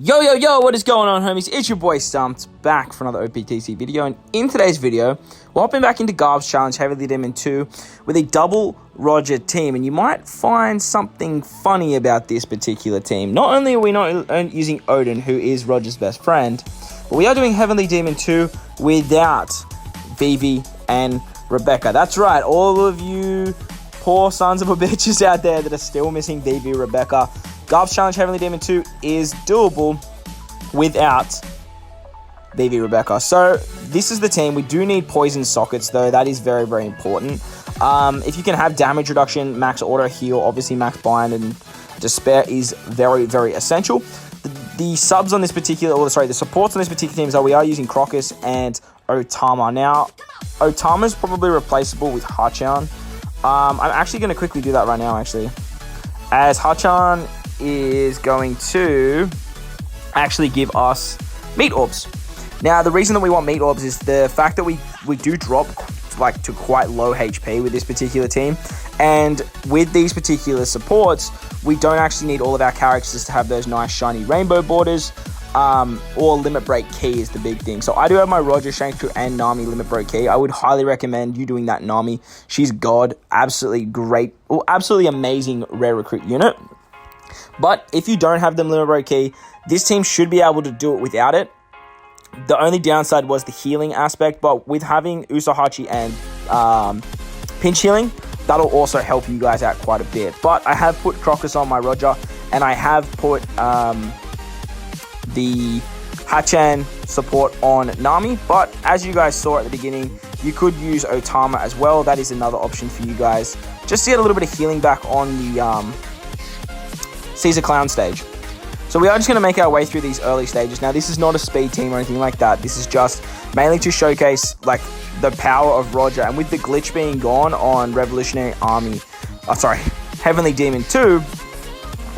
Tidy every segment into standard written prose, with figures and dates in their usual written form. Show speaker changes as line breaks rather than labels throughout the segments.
Yo, what is going on, homies? It's your boy Stumped, back for another OPTC video, and in today's video, we're hopping back into Garp's challenge, Heavily Demon 2, with a double Roger team, and you might find something funny about this particular team. Not only are we not using Odin, who is Roger's best friend, but we are doing Heavenly Demon 2 without Vivi and Rebecca. That's right, all of you poor sons of a bitches out there that are still missing Vivi, Rebecca. Garp's challenge Heavenly Demon 2 is doable without Vivi, Rebecca. So this is the team. We do need poison sockets though. That is very, very important. If you can have damage reduction, max auto heal, obviously max bind and despair is very, very essential. The subs on this particular, the supports on this particular team is that we are using Crocus and Otama. Now, Otama is probably replaceable with Hachan. I'm actually going to quickly do that right now, actually. As Hachan is going to actually give us meat orbs. Now, the reason that we want meat orbs is the fact that we do drop like to quite low HP with this particular team, and with these particular supports, we don't actually need all of our characters to have those nice shiny rainbow borders, or limit break key is the big thing. So I do have my Roger, Shankku, and Nami limit break key. I would highly recommend you doing that Nami. She's god, absolutely great, absolutely amazing rare recruit unit. But if you don't have the limit break key, this team should be able to do it without it. The only downside was the healing aspect, but with having Usahachi and pinch healing, that'll also help you guys out quite a bit. But I have put Crocus on my Roger, and I have put the Hachan support on Nami. But as you guys saw at the beginning, you could use Otama as well. That is another option for you guys, just to get a little bit of healing back on the Caesar Clown stage. So we are just going to make our way through these early stages. Now, this is not a speed team or anything like that. This is just mainly to showcase like the power of Roger. And with the glitch being gone on Heavenly Demon 2,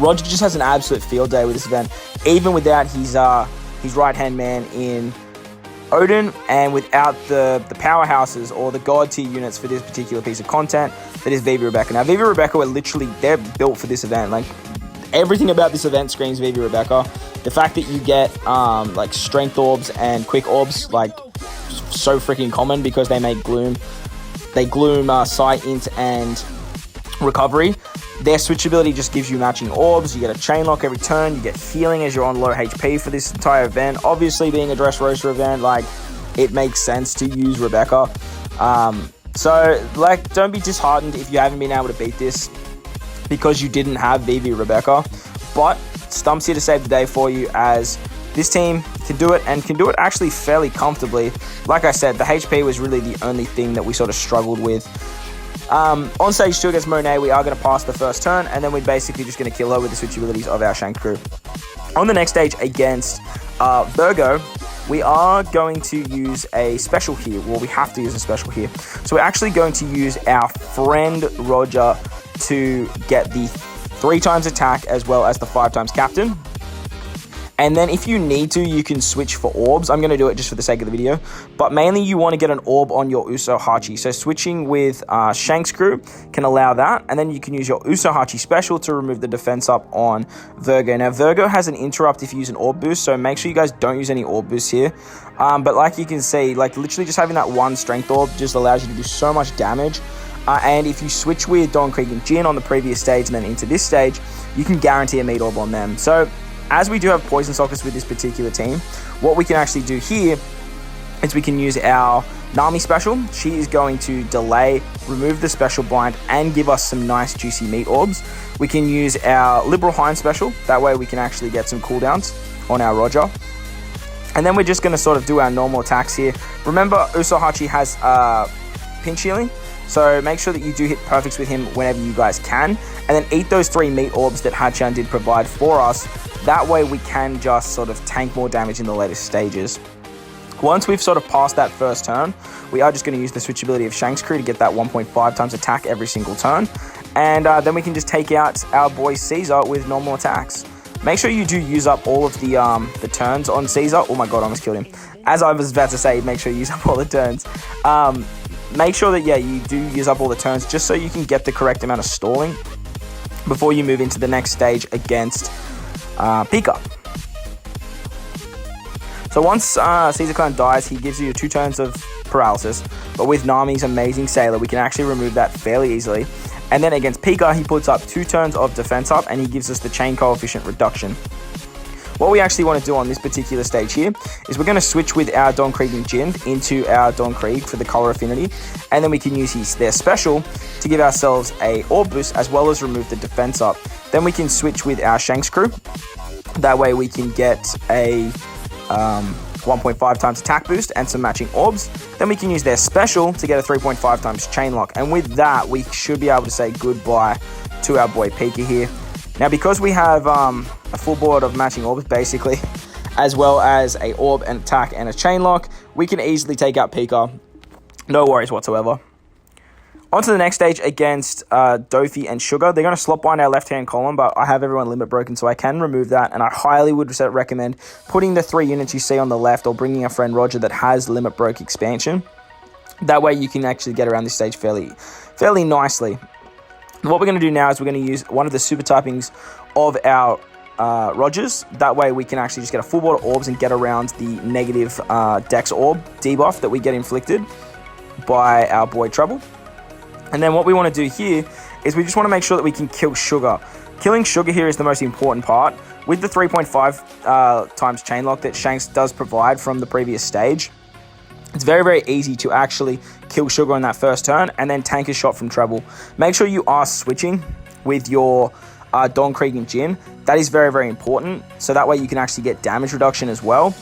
Roger just has an absolute field day with this event, even without his right-hand man in Odin, and without the powerhouses or the god tier units for this particular piece of content, that is Vivi, Rebecca. Now, Vivi, Rebecca are literally, they're built for this event. Like, everything about this event screams Vivi, Rebecca. The fact that you get like strength orbs and quick orbs, like, so freaking common because they make gloom. They gloom sight, int, and recovery. Their switchability just gives you matching orbs. You get a chain lock every turn. You get healing as you're on low HP for this entire event. Obviously, being a dress roaster event, like, it makes sense to use Rebecca. So, like, don't be disheartened if you haven't been able to beat this because you didn't have Vivi, Rebecca. But Stump's here to save the day for you, as this team can do it, and can do it actually fairly comfortably. Like I said, the HP was really the only thing that we sort of struggled with. On stage 2 against Monet, we are going to pass the first turn, and then we're basically just going to kill her with the switchabilities of our Shankku. On the next stage against Virgo, we are going to use a special here. Well, we have to use a special here. So we're actually going to use our friend Roger to get the 3 times attack as well as the 5 times captain. And then if you need to, you can switch for orbs. I'm going to do it just for the sake of the video. But mainly you want to get an orb on your Usahachi. So switching with Shank's crew can allow that. And then you can use your Usahachi special to remove the defense up on Virgo. Now, Virgo has an interrupt if you use an orb boost. So make sure you guys don't use any orb boosts here. But like you can see, like, literally just having that one strength orb just allows you to do so much damage. And if you switch with Don Krieg and Jin on the previous stage and then into this stage, you can guarantee a meat orb on them. So as we do have poison sockets with this particular team, what we can actually do here is we can use our Nami special. She is going to delay, remove the special blind, and give us some nice juicy meat orbs. We can use our Liberal Hind special. That way we can actually get some cooldowns on our Roger. And then we're just going to sort of do our normal attacks here. Remember, Usahachi has pinch healing. So make sure that you do hit perfects with him whenever you guys can. And then eat those 3 meat orbs that Hachan did provide for us. That way we can just sort of tank more damage in the later stages. Once we've sort of passed that first turn, we are just going to use the switchability of Shank's crew to get that 1.5 times attack every single turn. And then we can just take out our boy Caesar with normal attacks. Make sure you do use up all of the turns on Caesar. Oh my god, I almost killed him. As I was about to say, make sure you use up all the turns. Make sure that, yeah, you do use up all the turns just so you can get the correct amount of stalling before you move into the next stage against Pika. So once Caesar Clown dies, he gives you 2 turns of paralysis, but with Nami's amazing Sailor, we can actually remove that fairly easily. And then against Pika, he puts up 2 turns of defense up, and he gives us the chain coefficient reduction. What we actually want to do on this particular stage here is we're going to switch with our Don Krieg and Jin into our Don Krieg for the color affinity, and then we can use their special to give ourselves a orb boost as well as remove the defense up. Then we can switch with our Shanks crew. That way we can get a 1.5 times attack boost and some matching orbs. Then we can use their special to get a 3.5 times chain lock, and with that we should be able to say goodbye to our boy Pika here. Now, because we have a full board of matching orbs, basically, as well as a orb, and attack, and a chain lock, we can easily take out Pika. No worries whatsoever. On to the next stage against Dofi and Sugar. They're going to slot bind our left-hand column, but I have everyone limit broken, so I can remove that, and I highly would recommend putting the 3 units you see on the left or bringing a friend Roger that has limit broke expansion. That way you can actually get around this stage fairly nicely. What we're going to do now is we're going to use one of the super typings of our Rogers. That way we can actually just get a full board of orbs and get around the negative Dex orb debuff that we get inflicted by our boy Trouble. And then what we want to do here is we just want to make sure that we can kill Sugar. Killing Sugar here is the most important part. With the 3.5 times chain lock that Shanks does provide from the previous stage, it's very, very easy to actually kill Sugar on that first turn and then tank a shot from Treble. Make sure you are switching with your Don Krieg and Jin. That is very, very important. So that way you can actually get damage reduction as well.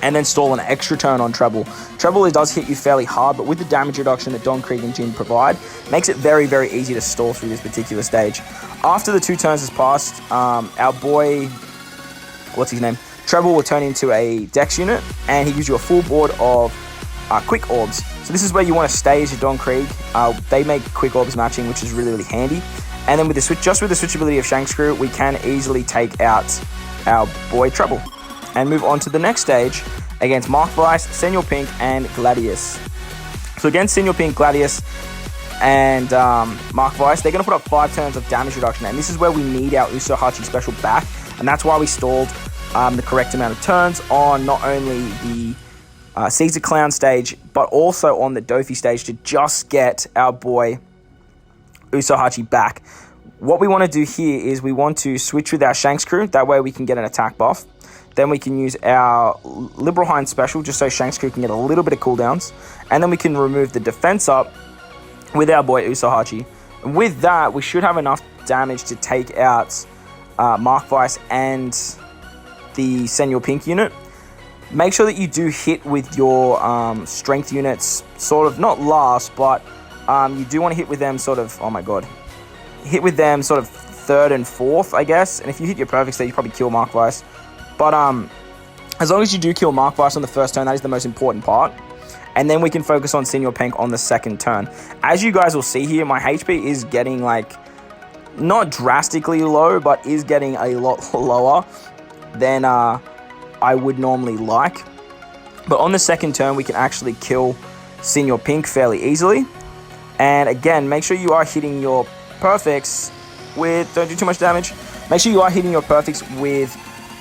And then stall an extra turn on Treble. Treble, it does hit you fairly hard, but with the damage reduction that Don Krieg and Jin provide, makes it very, very easy to stall through this particular stage. After the 2 turns has passed, our boy, what's his name? Treble will turn into a Dex unit, and he gives you a full board of quick orbs. So this is where you want to stay as your Don Krieg. They make quick orbs matching, which is really, really handy. And then with the switchability of Shanks crew, we can easily take out our boy Treble and move on to the next stage against Mark Weiss, Senor Pink, and Gladius. So against Senor Pink, Gladius, and Mark Weiss, they're going to put up 5 turns of damage reduction, and this is where we need our Usohachi special back, and that's why we stalled the correct amount of turns on not only the Caesar Clown stage, but also on the Dofi stage to just get our boy Usohachi back. What we want to do here is we want to switch with our Shanks crew, that way we can get an attack buff. Then we can use our Liberal Hind special just so Shanks crew can get a little bit of cooldowns, and then we can remove the defense up with our boy Usohachi. And with that, we should have enough damage to take out Mark Weiss and the Senor Pink unit. Make sure that you do hit with your strength units, sort of, not last, but you do want to hit with them sort of, oh my god, hit with them sort of 3rd and 4th, I guess. And if you hit your perfect stage, you probably kill Mark Weiss. But as long as you do kill Mark Weiss on the first turn, that is the most important part. And then we can focus on Senor Pink on the second turn. As you guys will see here, my HP is getting, like, not drastically low, but is getting a lot lower than I would normally like. But on the second turn, we can actually kill Senor Pink fairly easily. And again, make sure you are hitting your perfects with, don't do too much damage. Make sure you are hitting your perfects with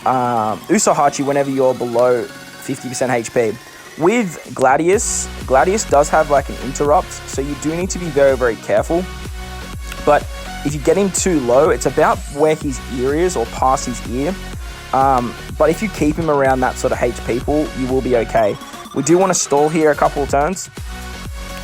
Usohachi whenever you're below 50% HP. With Gladius does have like an interrupt, so you do need to be very, very careful. But if you get him too low, it's about where his ear is or past his ear. But if you keep him around that sort of HP pool, you will be okay. We do want to stall here a couple of turns.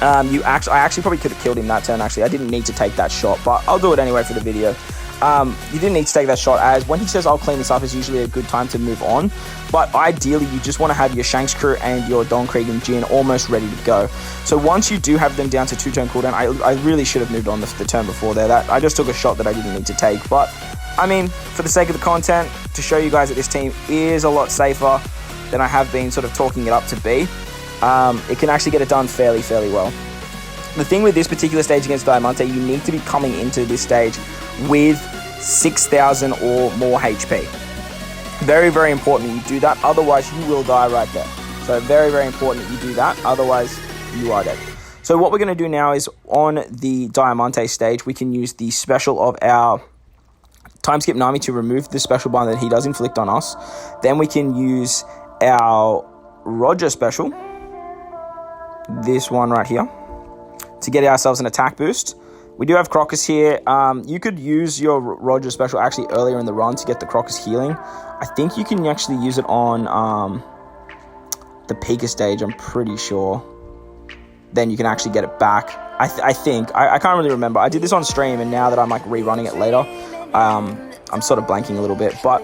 I actually probably could have killed him that turn, actually. I didn't need to take that shot, but I'll do it anyway for the video. You didn't need to take that shot, as when he says I'll clean this up is usually a good time to move on. But ideally, you just want to have your Shanks crew and your Don Krieg and Jin almost ready to go. So once you do have them down to 2-turn cooldown, I really should have moved on the turn before there. I just took a shot that I didn't need to take. But, I mean, for the sake of the content, to show you guys that this team is a lot safer than I have been sort of talking it up to be, it can actually get it done fairly well. The thing with this particular stage against Diamante, you need to be coming into this stage with 6,000 or more HP. Very, very important that you do that, otherwise you will die right there. So very, very important that you do that, otherwise you are dead. So what we're going to do now is on the Diamante stage, we can use the special of our Time Skip Nami to remove the special bind that he does inflict on us. Then we can use our Roger special, this one right here, to get ourselves an attack boost. We do have Crocus here. You could use your Roger special actually earlier in the run to get the Crocus healing. I think you can actually use it on the Pika stage, I'm pretty sure. Then you can actually get it back. I think. I can't really remember. I did this on stream, and now that I'm like rerunning it later, I'm sort of blanking a little bit. But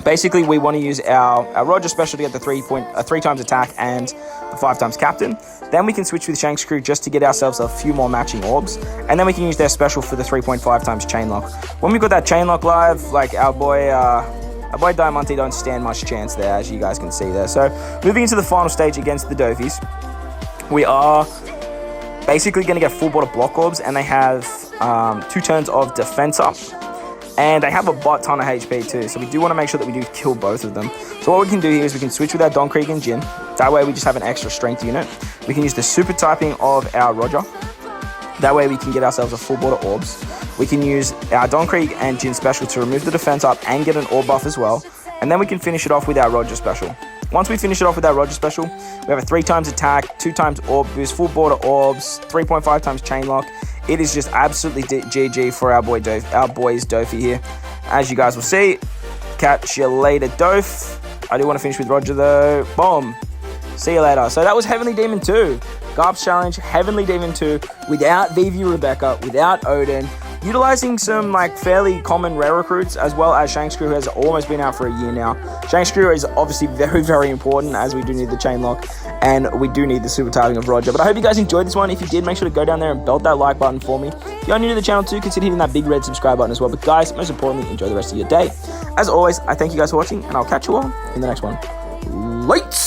basically, we want to use our Roger special to get the 3 times attack and the 5 times captain. Then we can switch with Shank's crew just to get ourselves a few more matching orbs. And then we can use their special for the 3.5 times chain lock. When we got that chain lock live, like our boy Diamante don't stand much chance there, as you guys can see there. So moving into the final stage against the Dofies, we are basically going to get full board of block orbs, and they have 2 turns of defense up. And they have a butt ton of HP too, so we do want to make sure that we do kill both of them. So what we can do here is we can switch with our Don Krieg and Jin. That way we just have an extra strength unit. We can use the super typing of our Roger. That way we can get ourselves a full board of orbs. We can use our Don Krieg and Jin special to remove the defense up and get an orb buff as well. And then we can finish it off with our Roger special. Once we finish it off with our Roger special, we have a 3 times attack, 2 times orb boost, full board of orbs, 3.5 times chain lock. It is just absolutely GG for our boys Dofi here. As you guys will see, catch you later, Dof. I do want to finish with Roger though. Boom. See you later. So that was Heavenly Demon 2. Garp's Challenge, Heavenly Demon 2, without Vivi Rebecca, without Odin, utilizing some like fairly common rare recruits, as well as Shank's crew, who has almost been out for a year now. Shank's crew is obviously very, very important, as we do need the chain lock and we do need the super typing of Roger. But I hope you guys enjoyed this one. If you did, make sure to go down there and belt that like button for me. If you are new to the channel too, consider hitting that big red subscribe button as well. But guys, most importantly, enjoy the rest of your day. As always, I thank you guys for watching, and I'll catch you all in the next one. Lights!